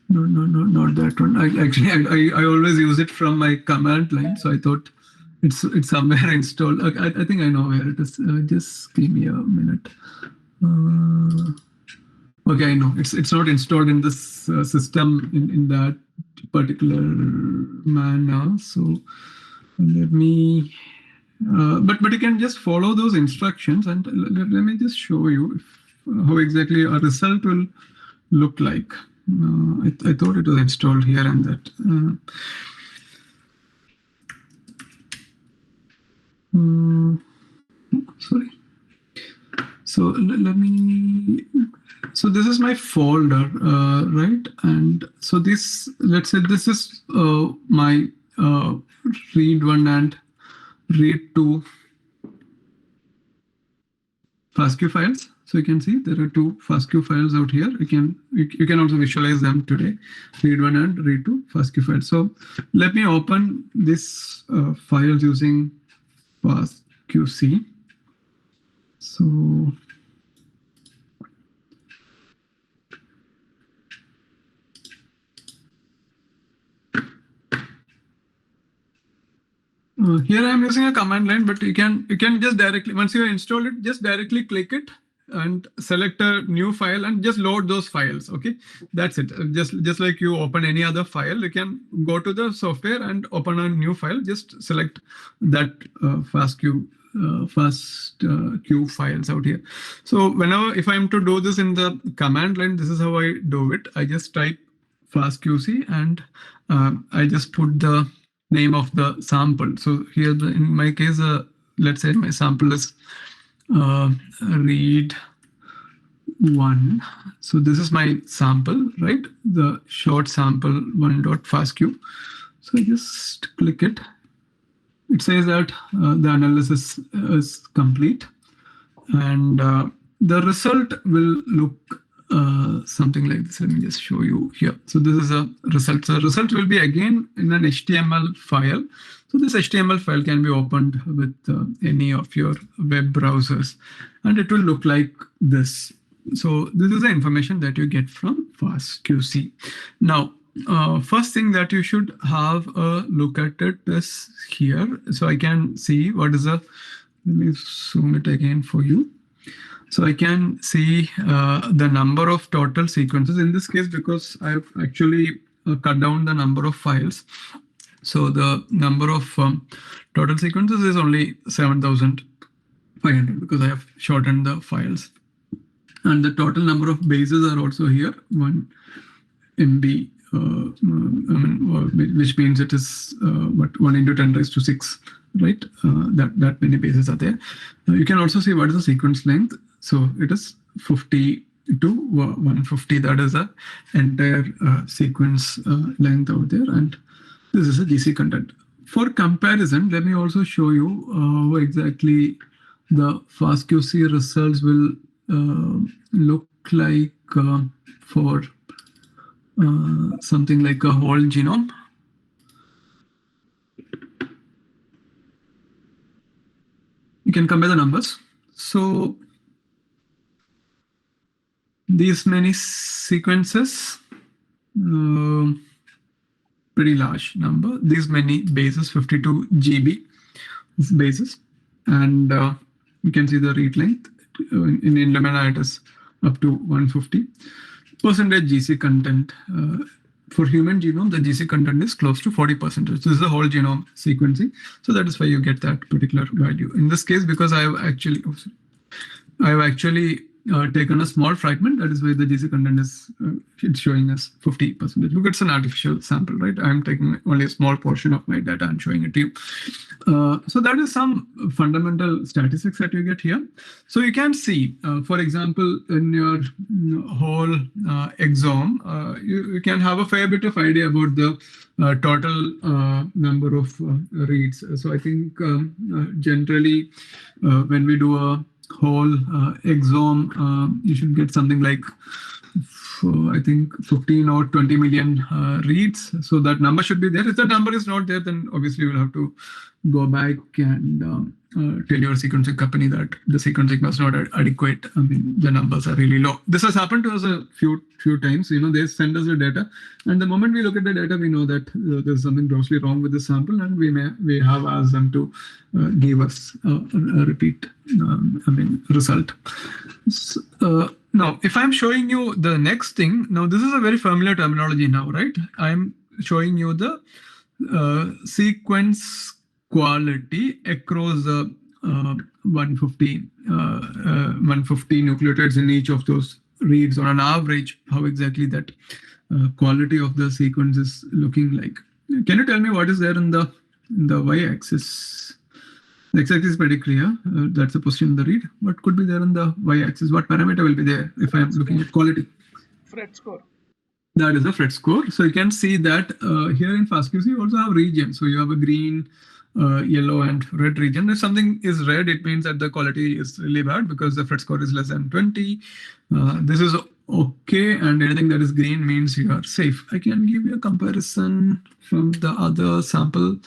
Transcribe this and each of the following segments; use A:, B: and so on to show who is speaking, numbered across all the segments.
A: No, not that one. I always use it from my command line, so I thought it's somewhere installed. I think I know where it is. Just give me a minute. Okay, I know it's not installed in this system in that particular manner. So let me. But you can just follow those instructions, and let me just show you how exactly a result will look like. I thought it was installed here and that. Sorry. So let me. So this is my folder, right? And so this, let's say this is my read one and read two FASTQ files. So you can see there are two FASTQ files out here. You can also visualize them today, read one and read two FASTQ files. So let me open this files using FastQC. So here I'm using a command line, but you can just directly, once you install it, just directly click it and select a new file and just load those files. Okay, that's it. Just like you open any other file, you can go to the software and open a new file. Just select that FastQ files out here. So whenever, if I'm to do this in the command line, this is how I do it. I just type FastQC and I just put the name of the sample. So here, in my case, let's say my sample is read one. So this is my sample, right? The short sample one.fastq. So I just click it. It says that the analysis is complete, and the result will look something like this. Let me just show you here. So this is a result. So the result will be again in an HTML file. So this HTML file can be opened with any of your web browsers, and it will look like this. So this is the information that you get from FastQC. Now, first thing that you should have a look at it is here. So I can see what is a, let me zoom it again for you. So I can see the number of total sequences in this case, because I've actually cut down the number of files. So the number of total sequences is only 7,500 because I have shortened the files. And the total number of bases are also here, 1 MB, which means it is 1 into 10 raised to 6, right? That many bases are there. You can also see what is the sequence length. So it is 50 to 150. That is the entire sequence length out there. And this is a GC content. For comparison, let me also show you how exactly the FastQC results will look like for something like a whole genome. You can compare the numbers. So these many sequences, pretty large number. These many bases, 52 GB bases, and you can see the read length. In Illumina, it is up to 150. Percentage GC content. For human genome, the GC content is close to 40%. This is the whole genome sequencing. So that is why you get that particular value. In this case, because I have actually taken a small fragment. That is why the GC content is it's showing us 50%. Look, it's an artificial sample, right? I'm taking only a small portion of my data and showing it to you. So that is some fundamental statistics that you get here. So you can see, for example, in your whole exome, you can have a fair bit of idea about the total number of reads. So I think generally when we do a whole exome, you should get something like I think 15 or 20 million reads. So that number should be there. If that number is not there, then obviously you'll have to go back and tell your sequencing company that the sequencing was not adequate. I mean, the numbers are really low. This has happened to us a few times. They send us the data, and the moment we look at the data, we know that there's something grossly wrong with the sample, and we have asked them to give us a repeat result. Now, if I'm showing you the next thing, now this is a very familiar terminology now, right? I'm showing you the sequence quality across the 150 nucleotides in each of those reads on an average, how exactly that quality of the sequence is looking like. Can you tell me what is there in the y-axis? The x-axis is pretty clear. That's a position in the read. What could be there on the y-axis? What parameter will be there if I'm looking at quality?
B: Phred score.
A: That is the Phred score. So you can see that here in FastQC you also have regions. So you have a green, yellow, and red region. If something is red, it means that the quality is really bad because the Phred score is less than 20. This is okay, and anything that is green means you are safe. I can give you a comparison from the other sample.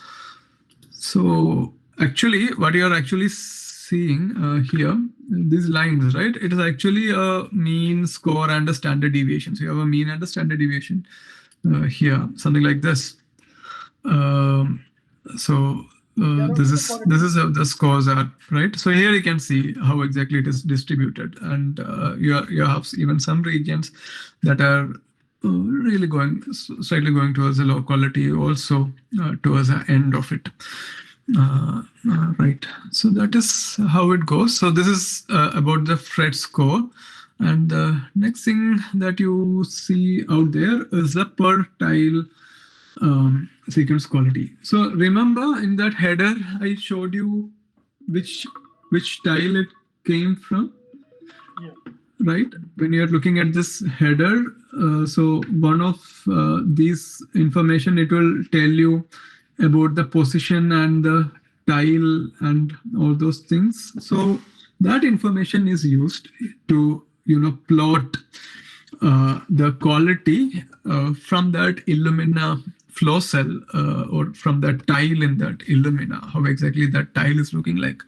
A: So actually, what you are actually seeing here, these lines, right? It is actually a mean score and a standard deviation. So you have a mean and a standard deviation here, something like this. This is how the scores are, right? So here you can see how exactly it is distributed, and you have even some regions that are really slightly going towards the low quality, also towards the end of it. Right. So that is how it goes. So this is about the Phred score. And the next thing that you see out there is the per tile sequence quality. So remember in that header, I showed you which tile it came from.
B: Yeah.
A: Right? When you're looking at this header, so one of these information, it will tell you about the position and the tile and all those things. So that information is used to plot the quality from that Illumina flow cell or from that tile in that Illumina, how exactly that tile is looking like.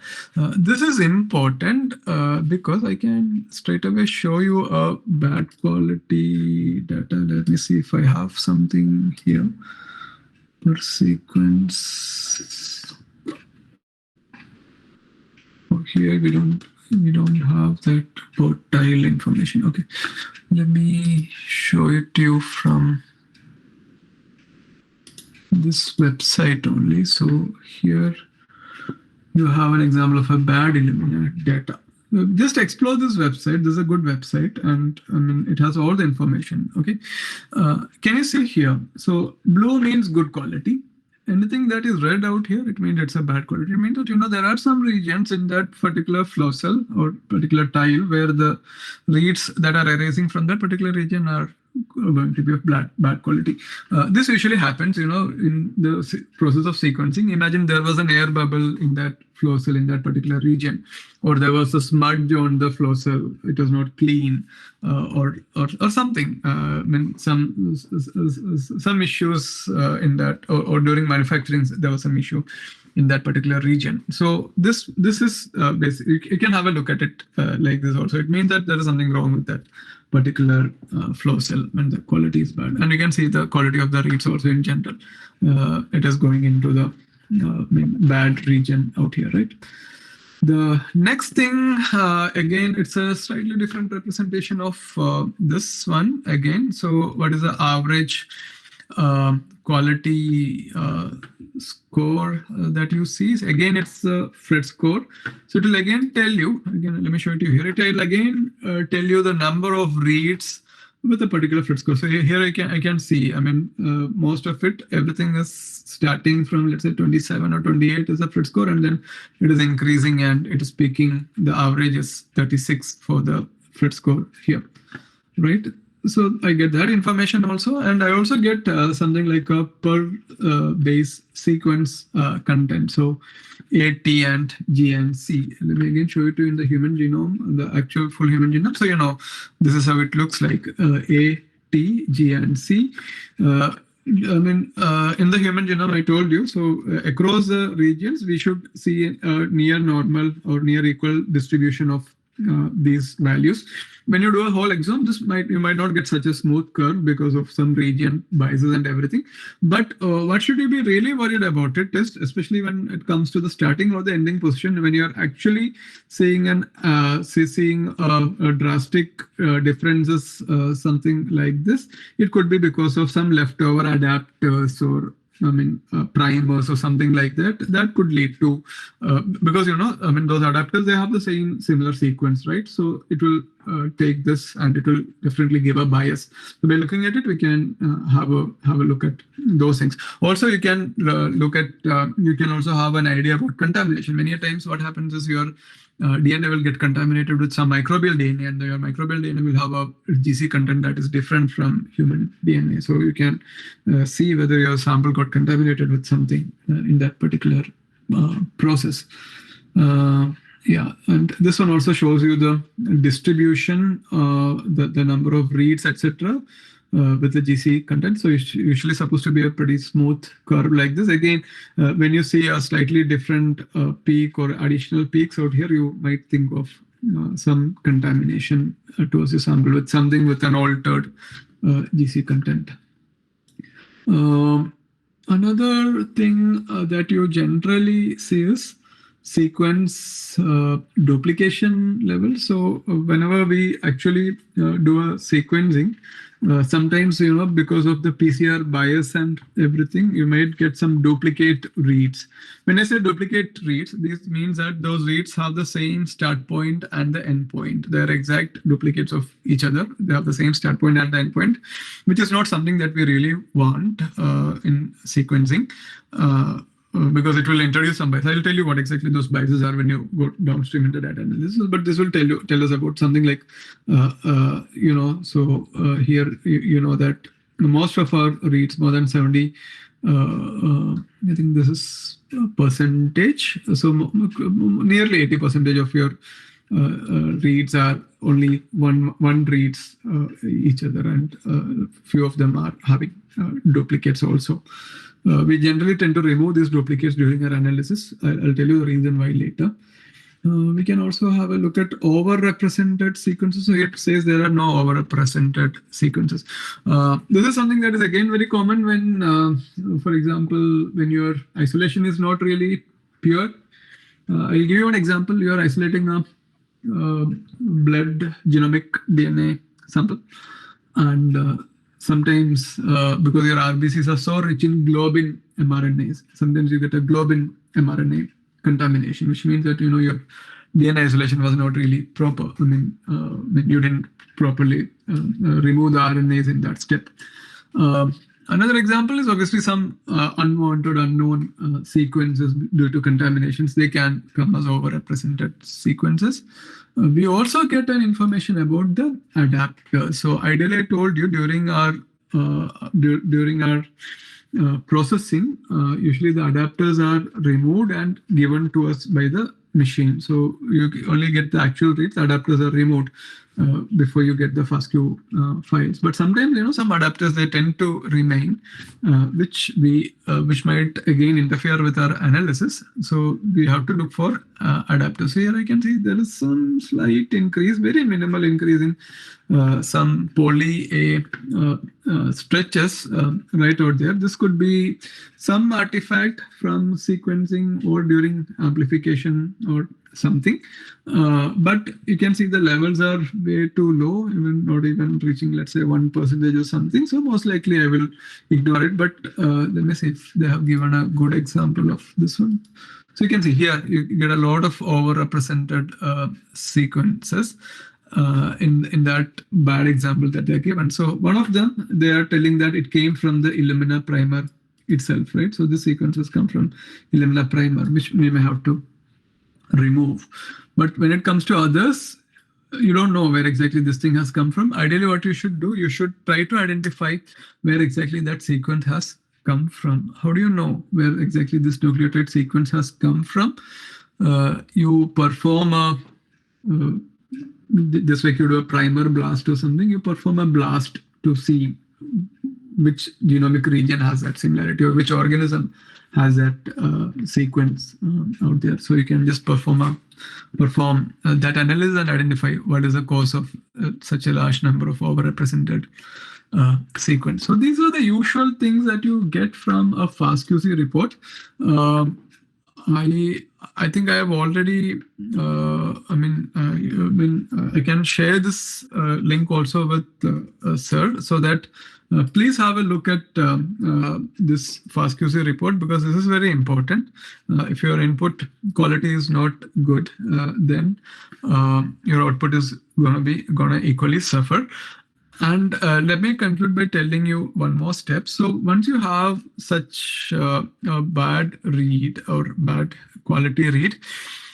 A: This is important because I can straight away show you a bad quality data. Let me see if I have something here. Per sequence. Oh, here we don't have that per tile information. Okay, let me show it to you from this website only. So here you have an example of a bad Illumina data. Just explore this website. This is a good website, and I mean it has all the information. Okay, can you see here? So blue means good quality. Anything that is red out here, it means it's a bad quality. It means that there are some regions in that particular flow cell or particular tile where the reads that are arising from that particular region are going to be of bad quality. This usually happens, in the process of sequencing. Imagine there was an air bubble in that flow cell in that particular region, or there was a smudge on the flow cell. It was not clean, or something. I mean, some issues in that, or during manufacturing there was some issue in that particular region. So this is basically, you can have a look at it like this also. It means that there is something wrong with that particular flow cell when the quality is bad. And you can see the quality of the reads also in general. It is going into the bad region out here, right? The next thing, again, it's a slightly different representation of this one again. So what is the average quality score that you see. Again, it's the Phred score. So it will again tell you, again, let me show it to you here. It will again tell you the number of reads with a particular Phred score. So here I can see, I mean, most of it, everything is starting from, let's say 27 or 28 is a Phred score, and then it is increasing and it is peaking. The average is 36 for the Phred score here, right? So I get that information also, and I also get something like a per base sequence content. So A, T, and G, and C. Let me again show it to you in the human genome, the actual full human genome. So, you know, this is how it looks like, A, T, G, and C. I mean, in the human genome, I told you, so across the regions, we should see a near normal or near equal distribution of these values. When you do a whole exome, you might not get such a smooth curve because of some region biases and everything. But what should you be really worried about it is, especially when it comes to the starting or the ending position, when you're actually seeing a drastic differences, something like this, it could be because of some leftover adapters or primers or something like that. That could lead to, because, you know, I mean, those adapters, they have the similar sequence, right? So it will take this and it will definitely give a bias. So by looking at it, we can have a look at those things. Also, you can look at, you can also have an idea about contamination. Many times what happens is your DNA will get contaminated with some microbial DNA, and your microbial DNA will have a GC content that is different from human DNA. So you can see whether your sample got contaminated with something in that particular process. Yeah, and this one also shows you the distribution, the number of reads, etc. With the GC content. So it's usually supposed to be a pretty smooth curve like this. Again, when you see a slightly different peak or additional peaks out here, you might think of some contamination towards your sample with something with an altered GC content. Another thing that you generally see is sequence duplication level. So whenever we actually do a sequencing, sometimes, you know, because of the PCR bias and everything, you might get some duplicate reads. When I say duplicate reads, this means that those reads have the same start point and the end point. They're exact duplicates of each other. They have the same start point and the end point, which is not something that we really want in sequencing. Because it will introduce some bias. I'll tell you what exactly those biases are when you go downstream into data analysis. But this will tell us about something like, you know, so here you know that most of our reads, more than 70, I think this is percentage. So nearly 80% of your reads are only one reads each other, and few of them are having duplicates also. We generally tend to remove these duplicates during our analysis. I'll tell you the reason why later. We can also have a look at overrepresented sequences. So it says there are no overrepresented sequences. This is something that is again very common when, for example, when your isolation is not really pure. I'll give you an example. You are isolating a blood genomic DNA sample, and sometimes because your RBCs are so rich in globin mRNAs, sometimes you get a globin mRNA contamination, which means that, you know, your DNA isolation was not really proper. I mean, you didn't properly remove the RNAs in that step. Another example is obviously some unwanted, unknown sequences due to contaminations. They can come as overrepresented sequences. We also get an information about the adapter. So ideally, I told you during our processing, usually the adapters are removed and given to us by the machine. So you only get the actual reads. Adapters are removed before you get the FASTQ files. But sometimes, you know, some adapters, they tend to remain, which might again interfere with our analysis. So we have to look for adapters. So here I can see there is some slight increase, very minimal increase in some poly A stretches right out there. This could be some artifact from sequencing or during amplification or something. But you can see the levels are way too low, even not even reaching, let's say, 1% or something. So most likely I will ignore it. But let me see if they have given a good example of this one. So you can see here, you get a lot of overrepresented sequences in that bad example that they're given. So one of them, they are telling that it came from the Illumina primer itself, right? So the sequences come from Illumina primer, which we may have to remove. But when it comes to others, you don't know where exactly this thing has come from. Ideally, what you should do, you should try to identify where exactly that sequence has come from. How do you know where exactly this nucleotide sequence has come from? You perform a this way, you do a primer blast or something. You perform a blast to see which genomic region has that similarity or which organism has that sequence out there. So you can just perform that analysis and identify what is the cause of such a large number of overrepresented sequence. So these are the usual things that you get from a FastQC report. I think I have already. I can share this link also with Sir, so that please have a look at this FastQC report, because this is very important. If your input quality is not good, then your output is gonna equally suffer. And let me conclude by telling you one more step. So once you have such a bad read or bad quality read,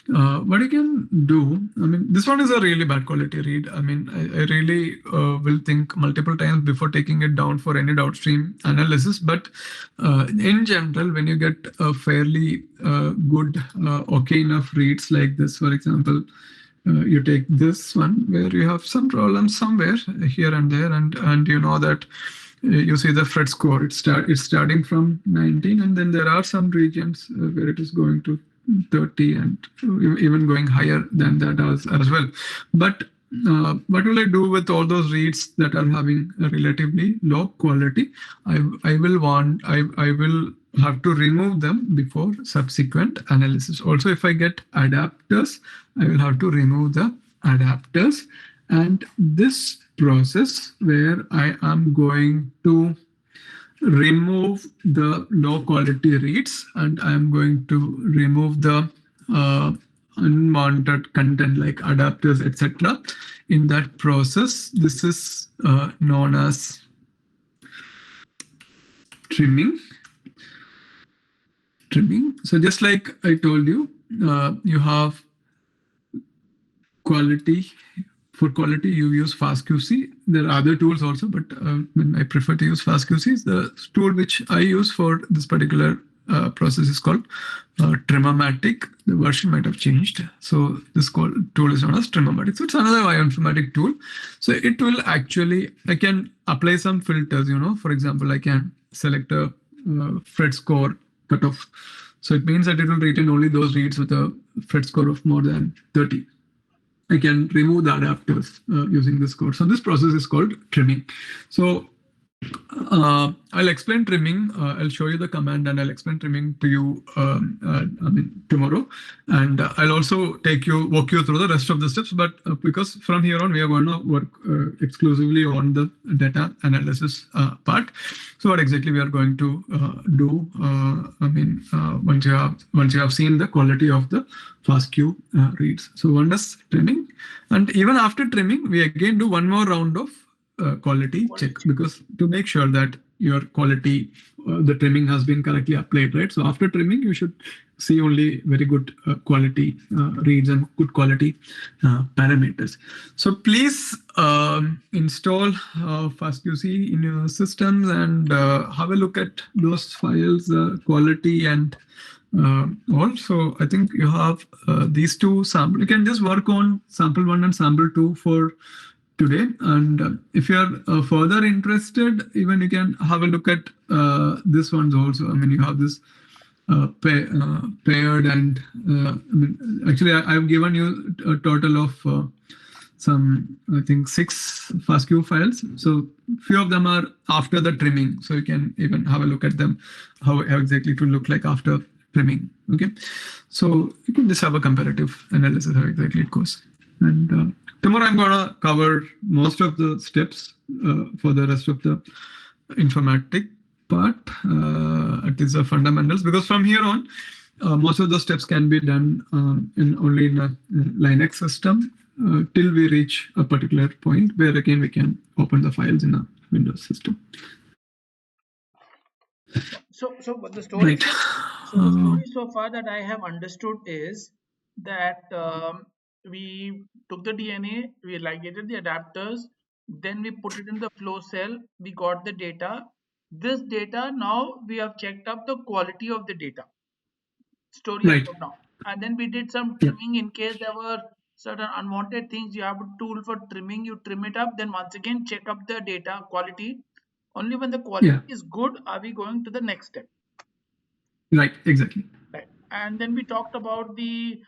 A: what you can do, this one is a really bad quality read. I really will think multiple times before taking it down for any downstream analysis. But in general, when you get a fairly good, okay enough reads like this, for example, you take this one where you have some problems somewhere here and there, and you know that you see the Phred score. It's starting from 19, and then there are some regions where it is going to 30 and even going higher than that as well. But what will I do with all those reads that are having a relatively low quality? I will have to remove them before subsequent analysis. Also, if I get adapters, I will have to remove the adapters. And this process where I am going to remove the low quality reads and I am going to remove the unwanted content like adapters, etc. In that process, this is known as trimming. So just like I told you, you have quality. For quality, you use FastQC. There are other tools also, but I prefer to use FastQC. The tool which I use for this particular process is called Trimmomatic. The version might have changed. So this tool is known as Trimmomatic. So it's another bioinformatic tool. So it will actually, I can apply some filters, for example, I can select a Phred score cutoff. So it means that it will retain only those reads with a Phred score of more than 30. I can remove the adapters using this code. So this process is called trimming. So I'll explain trimming. I'll show you the command and I'll explain trimming to you tomorrow. And I'll also walk you through the rest of the steps. But because from here on, we are going to work exclusively on the data analysis part. So what exactly we are going to do, once you have seen the quality of the FastQ reads. So one does trimming. And even after trimming, we again do one more round of quality check, because to make sure that your quality, the trimming has been correctly applied, right? So after trimming, you should see only very good quality reads and good quality parameters. So please install FastQC in your systems and have a look at those files, quality and also. I think you have these two samples. You can just work on sample 1 and sample 2 for today, and if you are further interested, even you can have a look at this ones also. You have this paired and actually I've given you a total of some, I think, 6 FastQ files. So few of them are after the trimming, so you can even have a look at them, how exactly it will look like after trimming. Okay, so you can just have a comparative analysis how exactly it goes. And tomorrow I'm gonna cover most of the steps for the rest of the informatic part, at least the fundamentals, because from here on, most of the steps can be done in only in a Linux system till we reach a particular point where again we can open the files in a Windows system.
B: So what the story,
A: Right.
B: so the story so far that I have understood is that we took the DNA, we ligated the adapters, then we put it in the flow cell, we got the data. This data, now we have checked up the quality of the data. Story as
A: Right.
B: of now. And then we did some
A: Yeah.
B: trimming in case there were certain unwanted things. You have a tool for trimming, you trim it up, then once again check up the data quality. Only when the quality
A: Yeah.
B: is good are we going to the next step.
A: Right. Exactly.
B: Right. And then we talked about the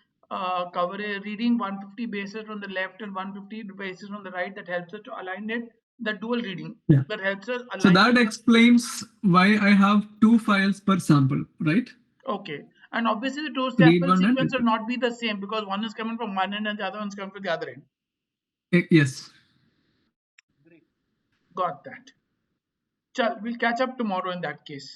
B: coverage reading 150 bases from the left and 150 bases from the right. That helps us to align it. The dual reading,
A: Yeah.
B: that helps us
A: So
B: align.
A: that explains why I have 2 files per sample, right?
B: Okay. And obviously the two
A: Read
B: sample
A: one and
B: sequence
A: read
B: will not be the same because one is coming from one end and the other one's coming from the other end.
A: yes.
B: Great. Got that. Chal, we'll catch up tomorrow in that case.